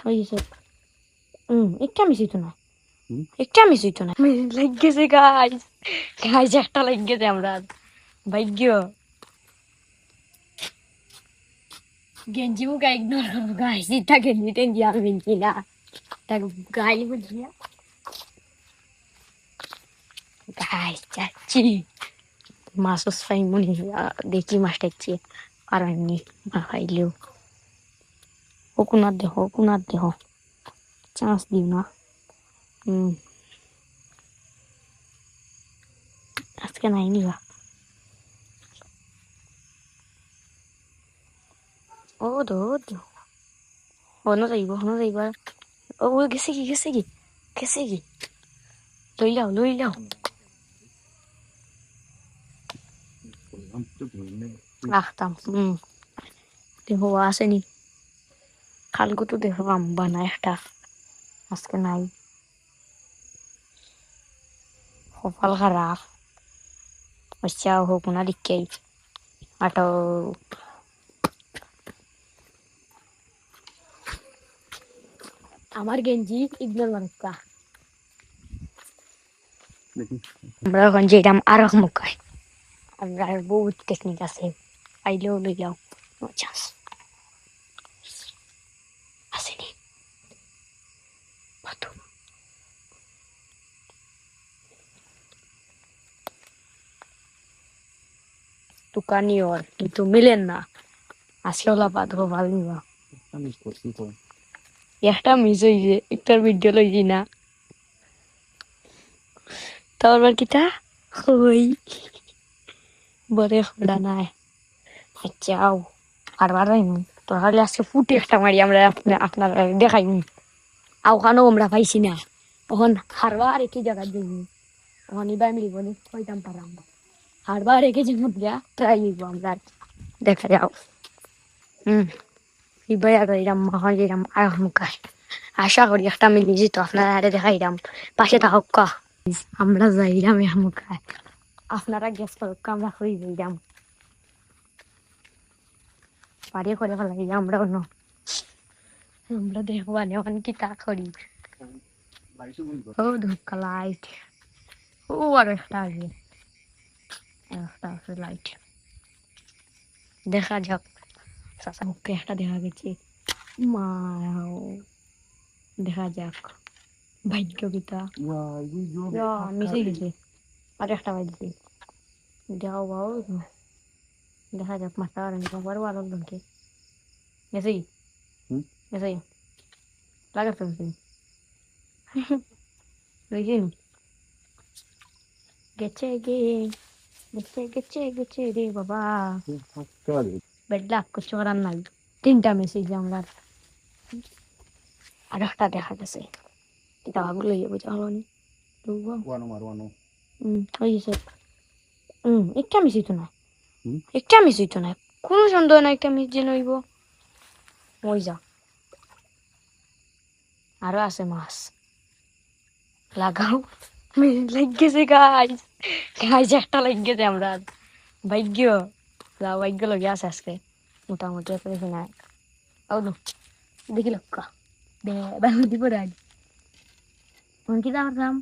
হয়েছে একটা মিস হইতো না একটা মিস হইতো না লাগছে গাইস গাইস একটা লাগছে আমরা ভাগ্য গেঞ্জি মুখা ইগনোর করবো গাইস এটা গেঞ্জি টেঞ্জি আর গেঞ্জি না তাকে গাইলি বুঝি না গাইস যাচ্ছি মাছ ফাই মনে দেখি মাছটা ইচ্ছে আর এমনি খাইলেও হকুনার দেহ চান্স দিও না আজকে নাই নিবা ও দো হনো যাইব ও গেছে কি লই লাও রাখতাম দেখো আসেনি কালকে তো দেখো আম্বা না একটা আজকে নাই কপাল খারাপ আচ্ছা হোক না দিকেই আটো আমার গেঞ্জি ইগনোর মারুকা আমরা এখন যেতাম আর মুখায় আমরা বহুত টেকনিক আছে আইলেও লই যাও নো চান্স আসেনি দোকানি ওর কিন্তু মিলেন না আসলেও লাভা ধো ভাল নিবা একটা মিস হয়েছে একটার ভিডিও লইছি না তারপর কিটা হই বরে খোলা নাই চাও আর বারাই তাহলে আজকে ফুটে একটা মারি আমরা আপনারা দেখাই আওখানেও আমরা পাইছি না তখন হারবার একই জায়গা যাইনি তখন ইবাই মিলিব কইতাম পারাম হারবার একই জায়গা দিয়া ট্রাই হইব আমরা দেখা যাও ইবাই আর এরাম মহা এরাম আর মুখায় আশা করি একটা মিলি যেত আপনারা আরে দেখাইরাম পাশে থাকুক কা আমরা যাইরাম মুখায় আপনারা গ্যাস করুক আমরা হয়ে যাইরাম পারে করে ফেলাই আমরা অন্য আমরা দেখবো এখন কি তা করি ও ধুকা লাইট ও আর একটা আছে লাইট দেখা যাক চাচা মুখে একটা দেখা গেছে মা দেখা যাক ভাগ্য গীতা মিশে গেছে আর একটা বাজছে দেখাও বাবু দেখা যাক মাথা আর আবার আলো লঙ্কে গেছে গেছে লাগে ফেলছি গেছে গেছে রে বাবা বেডলা কিছু করার নাই তিনটা মেসেজ আমরা আর একটা দেখা গেছে এটা ভাগুলো লইয়া বুঝা হলো নি হয়েছে একটা মিস হইতো না কোনো সন্দেহ না একটা মিস যে নইব ওই যা আরো আছে মাছ লাগাও লাগছে গাইজ একটা লাগছে আমরা ভাগ্য ভাগ্য লগে আছে আজকে মোটামুটি দেখি না দেখি লক্কা দিব রাজ কি দাম